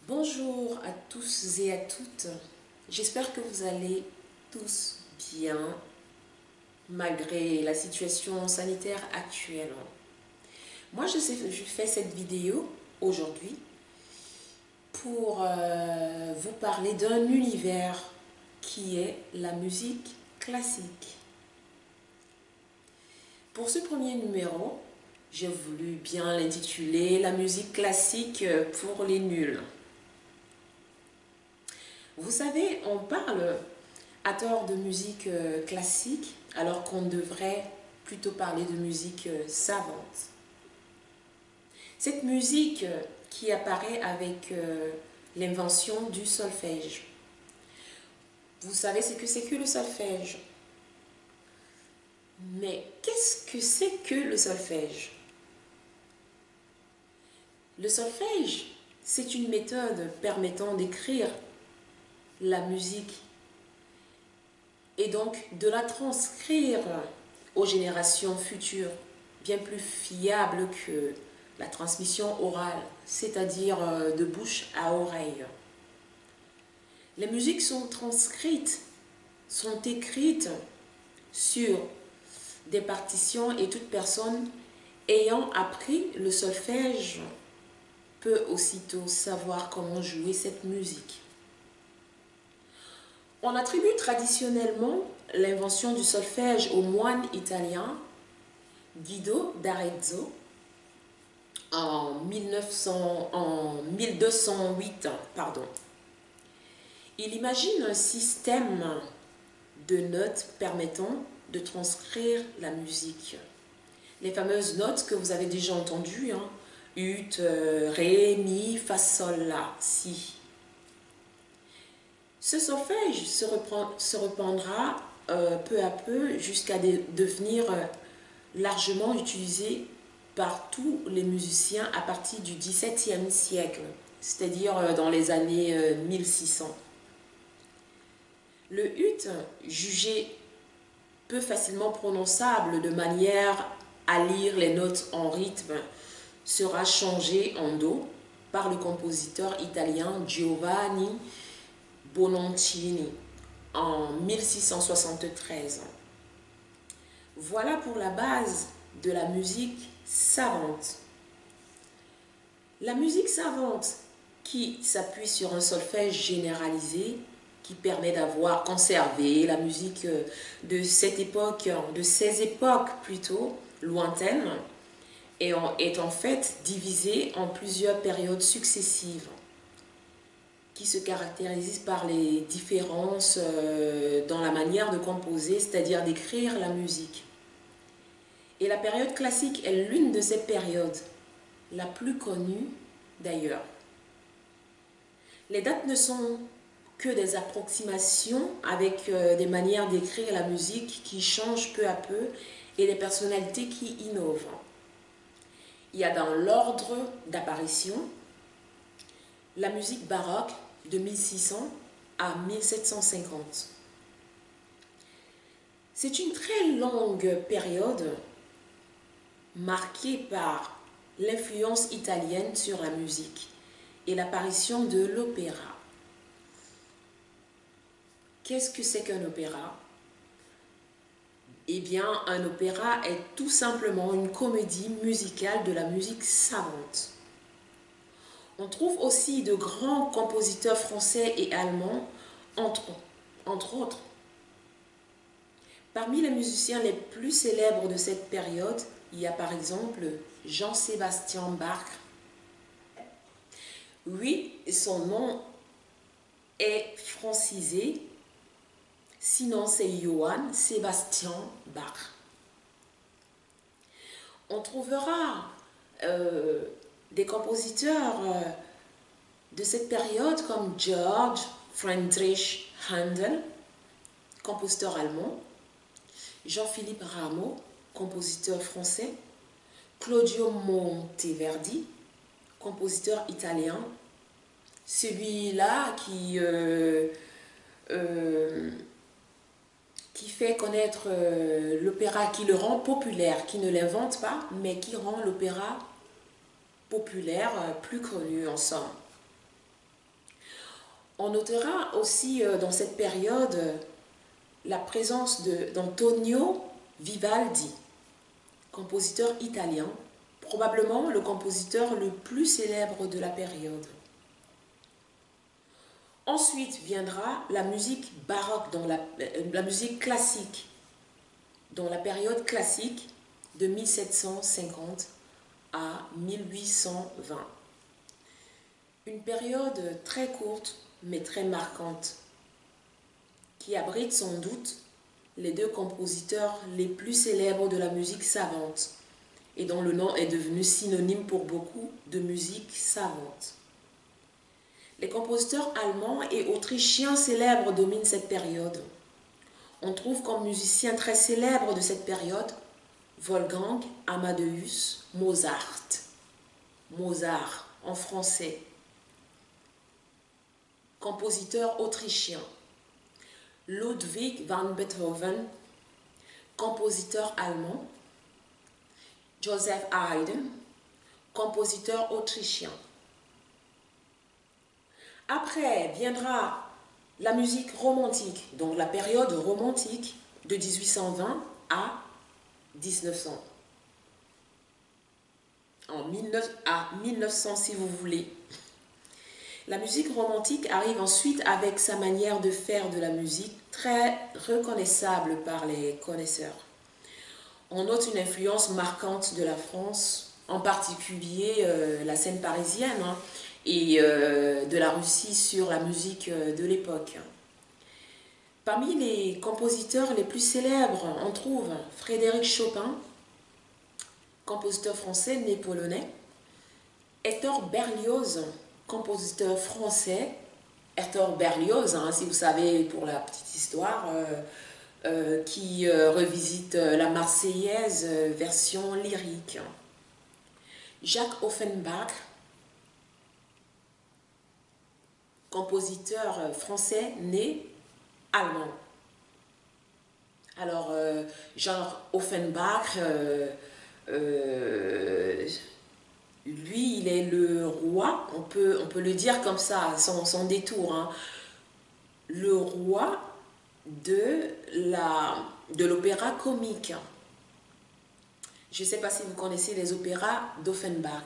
Bonjour à tous et à toutes. J'espère que vous allez tous bien malgré la situation sanitaire actuelle. Moi, je fais cette vidéo aujourd'hui pour vous parler d'un univers qui est la musique classique. Pour ce premier numéro, j'ai voulu bien l'intituler « La musique classique pour les nuls ». Vous savez, on parle à tort de musique classique alors qu'on devrait plutôt parler de musique savante. Cette musique qui apparaît avec l'invention du solfège. Vous savez ce que c'est que le solfège? Mais qu'est-ce que c'est que le solfège? Le solfège, c'est une méthode permettant d'écrire la musique et donc de la transcrire aux générations futures, bien plus fiable que la transmission orale, c'est-à-dire de bouche à oreille. Les musiques sont transcrites, sont écrites sur des partitions et toute personne ayant appris le solfège peut aussitôt savoir comment jouer cette musique. On attribue traditionnellement l'invention du solfège au moine italien Guido d'Arezzo en 1208. Il imagine un système de notes permettant de transcrire la musique. Les fameuses notes que vous avez déjà entendues, ut, ré, mi, fa, sol, la, si. Ce solfège se répandra peu à peu jusqu'à devenir largement utilisé par tous les musiciens à partir du XVIIe siècle, c'est-à-dire dans les années 1600. Le ut, jugé peu facilement prononçable de manière à lire les notes en rythme, sera changé en do par le compositeur italien Giovanni Bononcini en 1673. Voilà pour la base de la musique savante. La musique savante qui s'appuie sur un solfège généralisé qui permet d'avoir conservé la musique de cette époque, de ces époques plutôt lointaines, et est en fait divisée en plusieurs périodes successives qui se caractérisent par les différences dans la manière de composer, c'est-à-dire d'écrire la musique. Et la période classique est l'une de ces périodes, la plus connue d'ailleurs. Les dates ne sont que des approximations avec des manières d'écrire la musique qui changent peu à peu et des personnalités qui innovent. Il y a dans l'ordre d'apparition la musique baroque de 1600 à 1750. C'est une très longue période marquée par l'influence italienne sur la musique et l'apparition de l'opéra. Qu'est-ce que c'est qu'un opéra? Eh bien, un opéra est tout simplement une comédie musicale de la musique savante. On trouve aussi de grands compositeurs français et allemands, entre autres. Parmi les musiciens les plus célèbres de cette période, il y a par exemple Jean-Sébastien Bach. Oui, son nom est francisé, sinon c'est Johann Sebastian Bach. On trouvera des compositeurs de cette période comme Georg Friedrich Händel, compositeur allemand, Jean-Philippe Rameau, compositeur français, Claudio Monteverdi, compositeur italien, celui-là qui fait connaître l'opéra, qui le rend populaire, qui ne l'invente pas, mais qui rend l'opéra populaire, plus connu en somme. On notera aussi dans cette période la présence d'Antonio Vivaldi, compositeur italien, probablement le compositeur le plus célèbre de la période. Ensuite viendra la musique baroque, la musique classique, dans la période classique de 1750 à 1820. Une période très courte mais très marquante qui abrite sans doute les deux compositeurs les plus célèbres de la musique savante et dont le nom est devenu synonyme pour beaucoup de musique savante. Les compositeurs allemands et autrichiens célèbres dominent cette période. On trouve comme musiciens très célèbres de cette période Wolfgang Amadeus Mozart. Mozart en français. Compositeur autrichien. Ludwig van Beethoven, compositeur allemand. Joseph Haydn, compositeur autrichien. Après viendra la musique romantique, donc la période romantique de 1820 à 1900. À 1900 si vous voulez. La musique romantique arrive ensuite avec sa manière de faire de la musique très reconnaissable par les connaisseurs. On note une influence marquante de la France, en particulier la scène parisienne et de la Russie sur la musique de l'époque. Parmi les compositeurs les plus célèbres, on trouve Frédéric Chopin, compositeur français né polonais, Hector Berlioz, compositeur français, Hector Berlioz, si vous savez pour la petite histoire, qui revisite la Marseillaise version lyrique. Jacques Offenbach, compositeur français né allemand. Alors, Jacques Offenbach, lui, il est le roi, on peut le dire comme ça, sans détour, le roi de l'opéra comique. Je ne sais pas si vous connaissez les opéras d'Offenbach.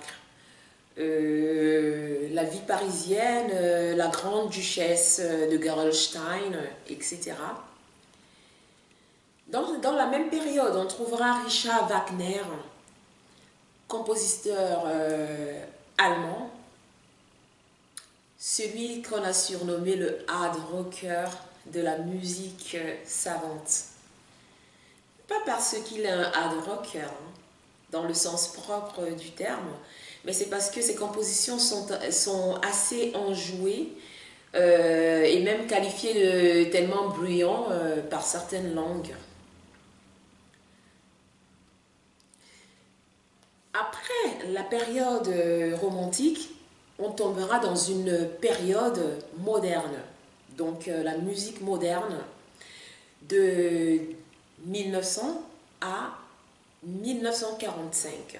La vie parisienne, la grande duchesse de Gerolstein, etc. Dans la même période, on trouvera Richard Wagner, compositeur allemand, celui qu'on a surnommé le hard rocker de la musique savante. Pas parce qu'il est un hard rocker, dans le sens propre du terme, mais c'est parce que ses compositions sont assez enjouées et même qualifiées de tellement bruyants par certaines langues. Après la période romantique, on tombera dans une période moderne, donc la musique moderne de 1900 à 1945.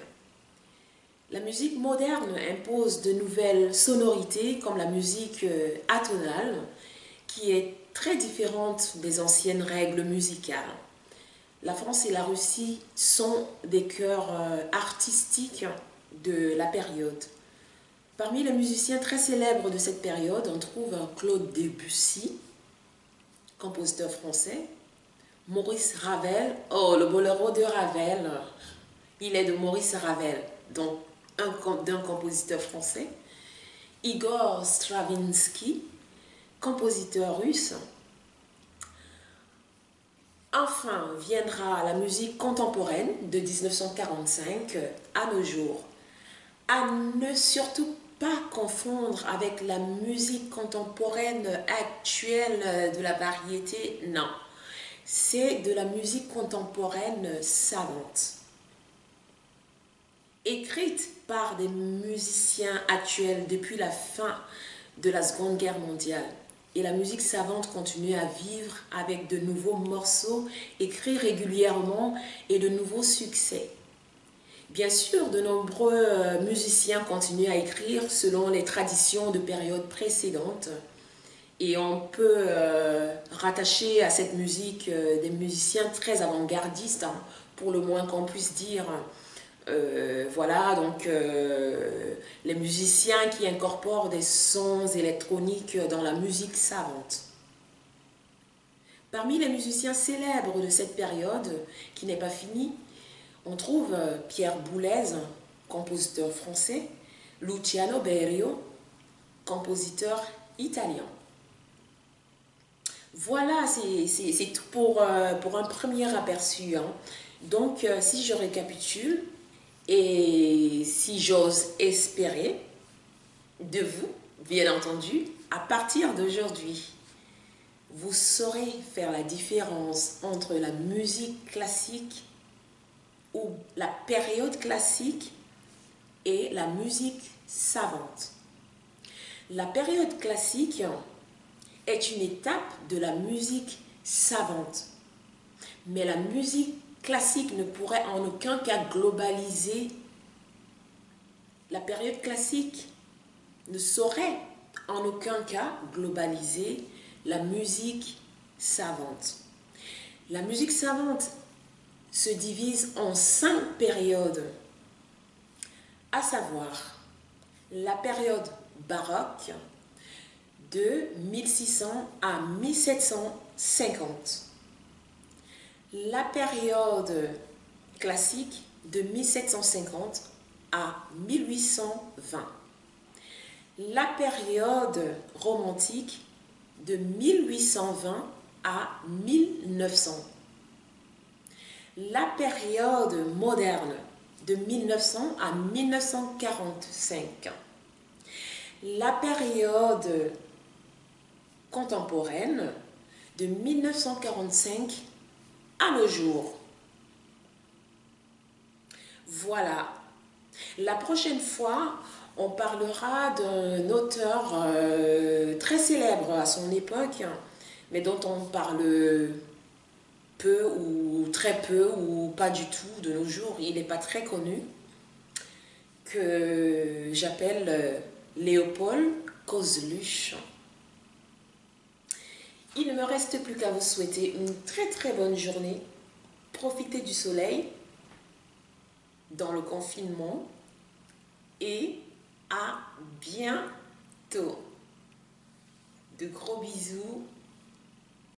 La musique moderne impose de nouvelles sonorités comme la musique atonale, qui est très différente des anciennes règles musicales. La France et la Russie sont des cœurs artistiques de la période. Parmi les musiciens très célèbres de cette période, on trouve Claude Debussy, compositeur français, Maurice Ravel, le boléro de Ravel, il est de Maurice Ravel, donc d'un compositeur français, Igor Stravinsky, compositeur russe. Enfin viendra la musique contemporaine de 1945 à nos jours. À ne surtout pas confondre avec la musique contemporaine actuelle de la variété, non. C'est de la musique contemporaine savante. Écrite par des musiciens actuels depuis la fin de la Seconde Guerre mondiale. Et la musique savante continue à vivre avec de nouveaux morceaux écrits régulièrement et de nouveaux succès. Bien sûr, de nombreux musiciens continuent à écrire selon les traditions de périodes précédentes Et on peut rattacher à cette musique des musiciens très avant-gardistes, hein, pour le moins qu'on puisse dire. Voilà, donc les musiciens qui incorporent des sons électroniques dans la musique savante. Parmi les musiciens célèbres de cette période, qui n'est pas finie, on trouve Pierre Boulez, compositeur français, Luciano Berio, compositeur italien. Voilà, c'est tout pour un premier aperçu, hein. Donc, si je récapitule, et si j'ose espérer de vous, bien entendu, à partir d'aujourd'hui, vous saurez faire la différence entre la musique classique ou la période classique et la musique savante. La période classique est une étape de la musique savante. Mais la musique classique ne pourrait en aucun cas globaliser. La période classique ne saurait en aucun cas globaliser la musique savante. La musique savante se divise en 5 périodes, à savoir la période baroque de 1600 à 1750, la période classique de 1750 à 1820, la période romantique de 1820 à 1900, la période moderne de 1900 à 1945, la période contemporaine de 1945 à nos jours. Voilà. La prochaine fois, on parlera d'un auteur très célèbre à son époque, mais dont on parle peu ou très peu ou pas du tout de nos jours. Il n'est pas très connu, que j'appelle Léopold Kozeluch. Il ne me reste plus qu'à vous souhaiter une très très bonne journée. Profitez du soleil dans le confinement et à bientôt. De gros bisous.